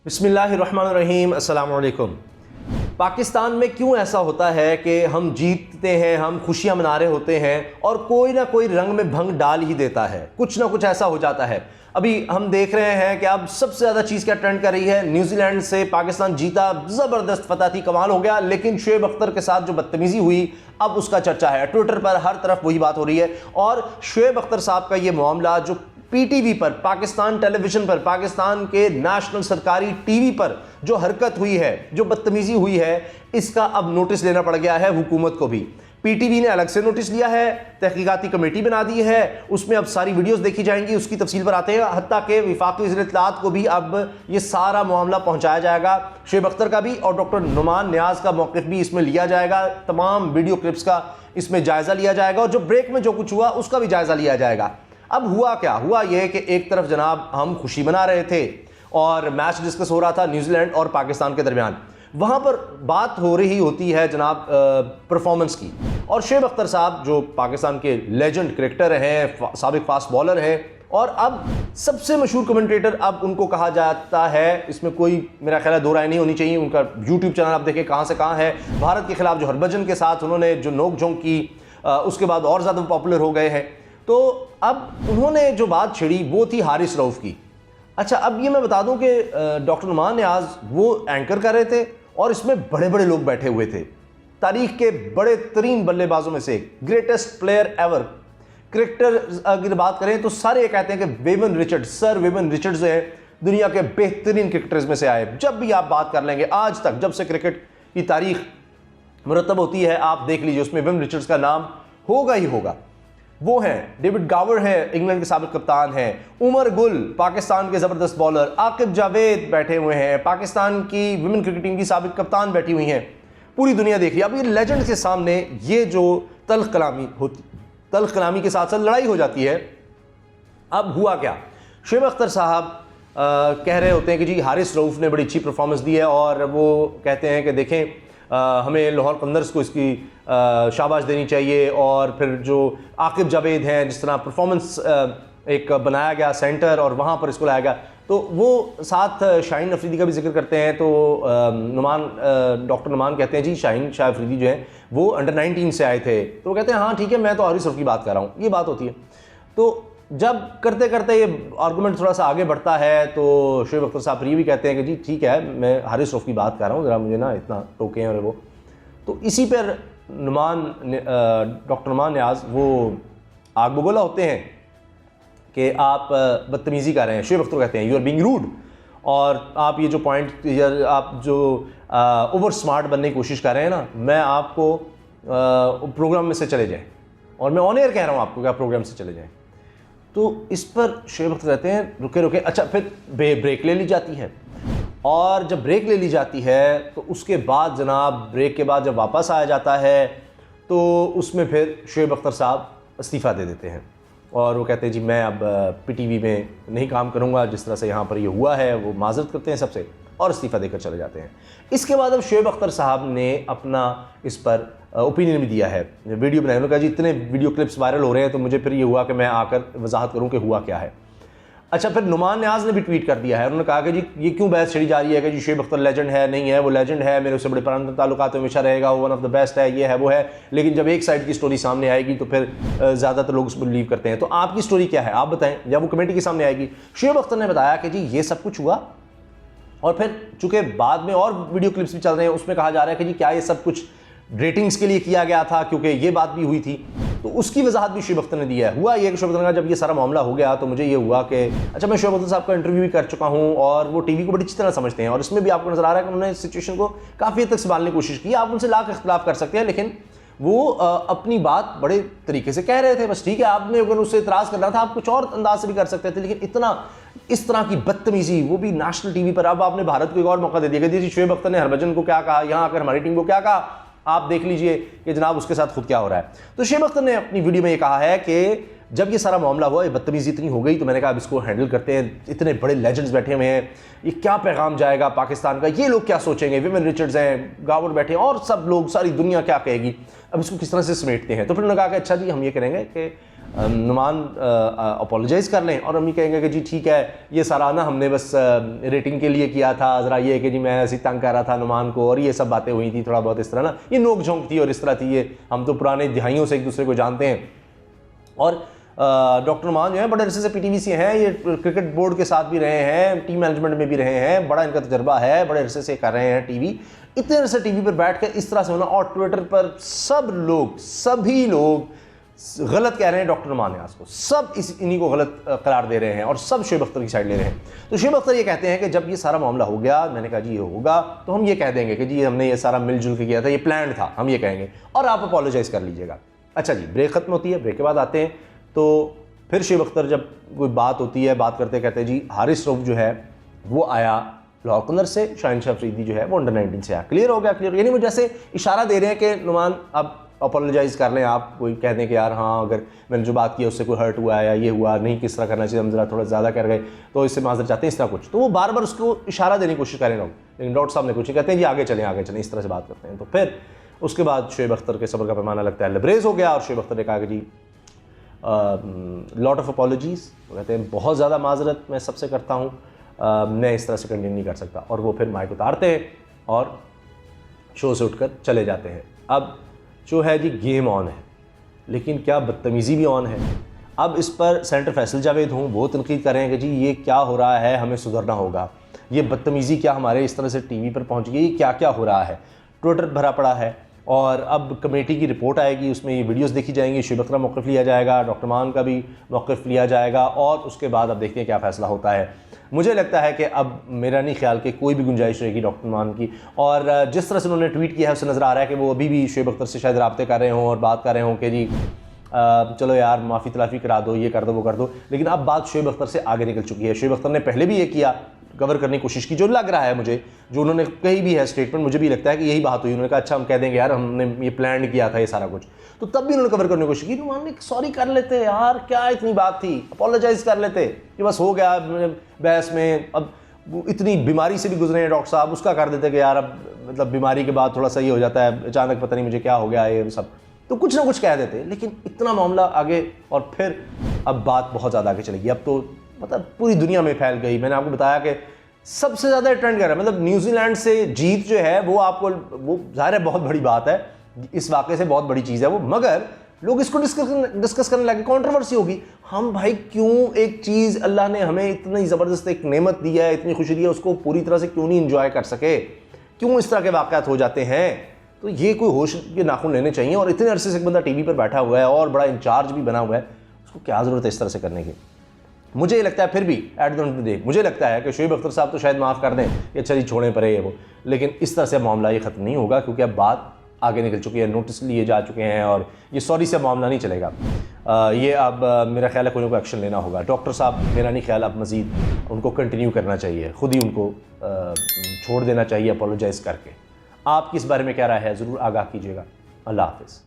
बिस्मिल्लाहिर्रहमानिर्रहीम, अस्सलाम वालेकुम। पाकिस्तान में क्यों ऐसा होता है कि हम जीतते हैं, हम खुशियां मना रहे होते हैं और कोई ना कोई रंग में भंग डाल ही देता है, कुछ ना कुछ ऐसा हो जाता है। अभी हम देख रहे हैं कि अब सबसे ज़्यादा चीज़ क्या ट्रेंड कर रही है, न्यूजीलैंड से पाकिस्तान जीता, ज़बरदस्त फतह थी, कमाल हो गया, लेकिन शोएब अख्तर के साथ जो बदतमीज़ी हुई अब उसका चर्चा है। ट्विटर पर हर तरफ वही बात हो रही है और शोएब अख्तर साहब का ये मामला जो पीटीवी पर, पाकिस्तान टेलीविजन पर, पाकिस्तान के नेशनल सरकारी टीवी पर जो हरकत हुई है, जो बदतमीजी हुई है, इसका अब नोटिस लेना पड़ गया है हुकूमत को भी। पीटीवी ने अलग से नोटिस लिया है, तहकीकाती कमेटी बना दी है, उसमें अब सारी वीडियोस देखी जाएंगी, उसकी तफसील पर आते हैं। हत्ता के वफाकी वज़ीर इत्तलाआत को भी अब ये सारा मामला पहुंचाया जाएगा, शोएब अख्तर का भी और डॉक्टर नुमान नियाज का मौक़िफ़ भी इसमें लिया जाएगा। तमाम वीडियो क्लिप्स का इसमें जायज़ा लिया जाएगा और जो ब्रेक में जो कुछ हुआ उसका भी जायज़ा लिया जाएगा। अब हुआ क्या, हुआ यह कि एक तरफ जनाब हम खुशी मना रहे थे और मैच डिस्कस हो रहा था न्यूजीलैंड और पाकिस्तान के दरमियान, वहाँ पर बात हो रही होती है जनाब परफॉर्मेंस की। और शोएब अख्तर साहब जो पाकिस्तान के लेजेंड क्रिकेटर हैं, साबिक फास्ट बॉलर हैं और अब सबसे मशहूर कमेंटेटर, अब उनको कहा जाता है, इसमें कोई मेरा ख्याल है दो राय नहीं होनी चाहिए। उनका यूट्यूब चैनल आप देखें कहाँ से कहाँ है। भारत के खिलाफ जो हरभजन के साथ उन्होंने जो नोक झोंक की, उसके बाद और ज़्यादा पॉपुलर हो गए हैं। तो अब उन्होंने जो बात छिड़ी वो थी हारिस रऊफ़ की। अच्छा, अब ये मैं बता दूं कि डॉक्टर नुमान नियाज वो एंकर कर रहे थे और इसमें बड़े बड़े लोग बैठे हुए थे, तारीख के बड़े तरीन बल्लेबाजों में से एक, ग्रेटेस्ट प्लेयर एवर क्रिकेटर अगर बात करें तो सारे ये कहते हैं कि woven Richards, sir woven Richards जो है दुनिया के बेहतरीन क्रिकेटर्स में से आए। जब भी आप बात कर लेंगे आज तक, जब से क्रिकेट की तारीख मुरतब होती है, आप देख लीजिए उसमें वेवन रिचर्ड्स का नाम होगा ही होगा। वो हैं डेविड गावर हैं, इंग्लैंड के साबिक कप्तान हैं, उमर गुल पाकिस्तान के ज़बरदस्त बॉलर, आकिब जावेद बैठे हुए हैं, पाकिस्तान की विमेन क्रिकेट टीम की साबिक कप्तान बैठी हुई हैं, पूरी दुनिया देख रही है। अब ये लेजेंड के सामने ये जो तल्ख कलामी होती, तल्ख कलामी के साथ साथ लड़ाई हो जाती है। अब हुआ क्या, शोएब अख्तर साहब कह रहे होते हैं कि जी हारिस रऊफ़ ने बड़ी अच्छी परफॉर्मेंस दी है और वो कहते हैं कि देखें हमें लाहौर कंदर्स को इसकी शाबाश देनी चाहिए और फिर जो आकिब जावेद हैं, जिस तरह परफॉर्मेंस एक बनाया गया सेंटर और वहाँ पर इसको लाया गया, तो वो साथ शाहीन अफरीदी का भी जिक्र करते हैं। तो डॉक्टर नुमान कहते हैं जी शाहीन शाह अफरीदी जो हैं वो अंडर 19 से आए थे, तो वो कहते हैं हाँ ठीक है, मैं तो हारिस रऊफ़ की बात कर रहा हूँ, ये बात होती है। तो जब करते करते ये आर्गूमेंट थोड़ा सा आगे बढ़ता है तो शोएब अख्तर साहब ये भी कहते हैं कि जी ठीक है, मैं हारिस रऊफ़ की बात कर रहा हूँ, ज़रा मुझे ना इतना टोके और वो। तो इसी पर डॉक्टर नुमान नियाज वो आग बगोला होते हैं कि आप बदतमीज़ी कर रहे हैं। शोएब अख्तर कहते हैं यू आर बीइंग रूड, और आप ये जो पॉइंट या आप जो ओवर स्मार्ट बनने की कोशिश कर रहे हैं ना, मैं आपको प्रोग्राम में से चले जाएँ, और मैं ऑन एयर कह रहा हूँ आपको कि आप प्रोग्राम से चले जाएँ। तो इस पर शोएब अख्तर कहते हैं रुके रुके। अच्छा, फिर ब्रेक ले ली जाती है और जब ब्रेक ले ली जाती है तो उसके बाद जनाब ब्रेक के बाद जब वापस आया जाता है तो उसमें फिर शोएब अख्तर साहब इस्तीफ़ा दे देते हैं और वो कहते हैं जी मैं अब पीटीवी में नहीं काम करूँगा, जिस तरह से यहाँ पर ये हुआ है। वो माजरत करते हैं सबसे और इस्तीफ़ा देकर चले जाते हैं। इसके बाद अब शोएब अख्तर साहब ने अपना इस पर ओपिनियन भी दिया है, वीडियो बनाया। उन्होंने कहा जी इतने वीडियो क्लिप्स वायरल हो रहे हैं तो मुझे फिर ये हुआ कि मैं आकर वजाहत करूँ कि हुआ क्या है। अच्छा, फिर नुमान नियाज ने भी ट्वीट कर दिया है, उन्होंने कहा कि जी ये क्यों बहस छड़ी जा रही है कि जी शोएब अख्तर लेजेंड है, नहीं है वो लेजेंड है, मेरे उससे बड़े पुराने ताल्लुकात हमेशा रहेगा, वो वन ऑफ द बेस्ट है, ये है वो है। लेकिन जब एक साइड की स्टोरी सामने आएगी तो फिर ज़्यादातर लोग उसको बिलीव करते हैं। तो आपकी स्टोरी क्या है आप बताएं, जब वो कमेटी के सामने आएगी। शोएब अख्तर ने बताया कि जी ये सब कुछ हुआ और फिर चूँकि बाद में और वीडियो क्लिप्स भी चल रहे हैं, उसमें कहा जा रहा है कि जी क्या ये सब कुछ रेटिंग्स के लिए किया गया था, क्योंकि ये बात भी हुई थी। तो उसकी वजाहत भी शोएब अख्तर ने दी है। हुआ ये कि शोएब अख्तर ने कहा जब ये सारा मामला हो गया तो मुझे ये हुआ कि अच्छा, मैं शोएब अख्तर साहब का इंटरव्यू भी कर चुका हूँ और वो टीवी को बड़ी अच्छी तरह समझते हैं और इसमें भी आपको नजर आ रहा है कि उन्होंने सिचुएशन को काफ़ी हद तक संभालने की कोशिश की। आप उनसे लाख इख्तलाफ कर सकते हैं, लेकिन वो अपनी बात बड़े तरीके से कह रहे थे। बस ठीक है, आपने अगर उससे इतराज़ करना था आप कुछ और अंदाज से भी कर सकते थे, लेकिन इतना इस तरह की बदतमीजी, वो भी नेशनल टीवी पर। अब आपने भारत को एक और मौका दे दिया कि जी शोएब अख्तर ने हरभजन को क्या कहा, यहाँ आकर हमारी टीम को क्या कहा, आप देख लीजिए कि जनाब उसके साथ खुद क्या हो रहा है। तो शोएब अख्तर ने अपनी वीडियो में ये कहा है कि जब ये सारा मामला हुआ, ये बदतमीजी इतनी हो गई तो मैंने कहा अब इसको हैंडल करते हैं, इतने बड़े लेजेंड्स बैठे हुए हैं, ये क्या पैगाम जाएगा पाकिस्तान का, ये लोग क्या सोचेंगे, विमेन रिचर्ड्स हैं, गावर बैठे हैं और सब लोग, सारी दुनिया क्या कहेगी, अब इसको किस तरह से समेटते हैं। तो फिर उन्होंने कहा कि अच्छा जी हम ये करेंगे कि नुमान अपोलोजाइज़ कर लें और अम्मी कहेंगे कि जी ठीक है, ये सारा ना हमने बस रेटिंग के लिए किया था, ज़रा ये कि जी मैं ऐसे तंग कर रहा था नुमान को और ये सब बातें हुई थी, थोड़ा बहुत इस तरह ना, ये नोक झोंक थी और इस तरह थी, ये हम तो पुराने दिहाइयों से एक दूसरे को जानते हैं। और डॉक्टर नुमान जो है बड़े अरसे से पीटीवी से हैं, ये क्रिकेट बोर्ड के साथ भी रहे हैं, टीम मैनेजमेंट में भी रहे हैं, बड़ा इनका तजर्बा है, बड़े अरसे से कर रहे हैं टीवी। इतने अरसे टीवी पर बैठ कर इस तरह से होना, और ट्विटर पर सभी लोग गलत कह रहे हैं डॉक्टर नुमान नियाज़ को, सब इन्हीं को गलत करार दे रहे हैं और सब शोएब अख्तर की साइड ले रहे हैं। तो शोएब अख्तर ये कहते हैं कि जब ये सारा मामला हो गया, मैंने कहा जी ये होगा तो हम ये कह देंगे कि जी हमने ये सारा मिलजुल के किया था, ये प्लान था, हम ये कहेंगे और आप अपोलोजाइज़ कर लीजिएगा। अच्छा जी, ब्रेक खत्म होती है, ब्रेक के बाद आते हैं तो फिर शोएब अख्तर जब कोई बात होती है, बात करते कहते हैं जी हारिस रऊफ जो है वो आया लाहौर कलर से, शाहीन शाह अफरीदी जो है वो अंडर 19 से आया, क्लियर हो गया, क्लियर। यानी वो जैसे इशारा दे रहे हैं कि नुमान अब अपोलोजाइज़ कर लें, आप कोई कह दें कि यार हाँ अगर मैंने जो बात की उससे कोई हर्ट हुआ है या ये हुआ नहीं, किस तरह करना चाहिए, हम ज़रा थोड़ा ज़्यादा कर गए तो इससे माजरत चाहते हैं, इस तरह कुछ। तो वो बार बार उसको इशारा देने की कोशिश करें लोग, लेकिन डॉक्टर साहब ने कुछ कहते हैं जी आगे चलें, इस तरह से बात करते हैं। तो फिर उसके बाद शोएब अख्तर के सब्र का पैमाना लगता है लबरेज हो गया और शोएब अख्तर ने कहा कि जी लॉट ऑफ अपॉलॉजीज़, कहते हैं बहुत ज़्यादा माजरत मैं सबसे करता हूँ, मैं इस तरह से कंटिन्यू नहीं कर सकता। और वो फिर माइक उतारते हैं और शो से उठकर चले जाते हैं। अब जो है जी गेम ऑन है, लेकिन क्या बदतमीज़ी भी ऑन है। अब इस पर सेनेटर फैसल जावेद हूँ, वो तनकीद कर रहे हैं कि जी ये क्या हो रहा है, हमें सुधरना होगा, ये बदतमीज़ी क्या हमारे इस तरह से टीवी पर पहुँच गई, क्या क्या हो रहा है। ट्विटर भरा पड़ा है और अब कमेटी की रिपोर्ट आएगी, उसमें ये वीडियोस देखी जाएंगी, शोएब अख्तर का मौक़िफ़ लिया जाएगा, डॉक्टर मान का भी मौक़िफ़ लिया जाएगा और उसके बाद अब देखते हैं क्या फ़ैसला होता है। मुझे लगता है कि अब मेरा नहीं ख्याल कि कोई भी गुंजाइश रहेगी डॉक्टर मान की, और जिस तरह से उन्होंने ट्वीट किया है उससे नज़र आ रहा है कि वो अभी भी शोएब अख्तर से शायद राब्ते कर रहे हों और बात कर रहे हों कि जी चलो यार माफ़ी तलाफ़ी करा दो, ये कर दो वो कर दो। लेकिन अब बात शोएब अख्तर से आगे निकल चुकी है। शोएब अख्तर ने पहले भी ये किया, कवर करने की कोशिश की, जो लग रहा है मुझे, जो उन्होंने कही भी है स्टेटमेंट, मुझे भी लगता है कि यही बात हुई। उन्होंने कहा अच्छा हम कह देंगे यार हमने ये प्लान किया था ये सारा कुछ, तो तब भी उन्होंने कवर करने की कोशिश की। नुमान ने सॉरी कर लेते यार, क्या इतनी बात थी, अपोलोजाइज़ कर लेते कि बस हो गया बहस में। अब इतनी बीमारी से भी गुजरे हैं डॉक्टर साहब, उसका कर देते कि यार अब मतलब बीमारी के बाद थोड़ा सही हो जाता है, अचानक पता नहीं मुझे क्या हो गया ये सब, तो कुछ ना कुछ कह देते। लेकिन इतना मामला आगे और फिर अब बात बहुत ज़्यादा आगे चलेगी। अब तो मतलब पूरी दुनिया में फैल गई। मैंने आपको बताया कि सबसे ज़्यादा ट्रेंड कर रहा है, मतलब न्यूजीलैंड से जीत जो है वो आपको, वो ज़ाहिर है बहुत बड़ी बात है, इस वाक़े से बहुत बड़ी चीज़ है वो, मगर लोग इसको डिस्कस करने लगे, कंट्रोवर्सी होगी। हम भाई क्यों एक चीज़ अल्लाह ने हमें इतनी ज़बरदस्त एक नेमत दी है, इतनी खुशी दी है, उसको पूरी तरह से क्यों नहीं इंजॉय कर सके, क्यों इस तरह के वाक़यात हो जाते हैं। तो ये कोई होश के नाखून लेने चाहिए। और इतने अरसे से एक बंदा टीवी पर बैठा हुआ है और बड़ा इंचार्ज भी बना हुआ है, उसको क्या ज़रूरत है इस तरह से करने की। मुझे ये लगता है फिर भी at the end of the day मुझे लगता है कि शोएब अख्तर साहब तो शायद माफ़ कर दें कि अच्छा जी छोड़ें परे ये वो, लेकिन इस तरह से मामला ये ख़त्म नहीं होगा, क्योंकि अब बात आगे निकल चुकी है, नोटिस लिए जा चुके हैं और ये सॉरी से मामला नहीं चलेगा। ये अब मेरा ख्याल है कोई ना कोई एक्शन लेना होगा। डॉक्टर साहब मेरा नहीं ख्याल अब मज़ीद उनको कंटिन्यू करना चाहिए, ख़ुद ही उनको छोड़ देना चाहिए अपोलोजाइज़ करके। आपकी इस बारे में क्या राय है, ज़रूर आगाह कीजिएगा। अल्लाह हाफ़िज़।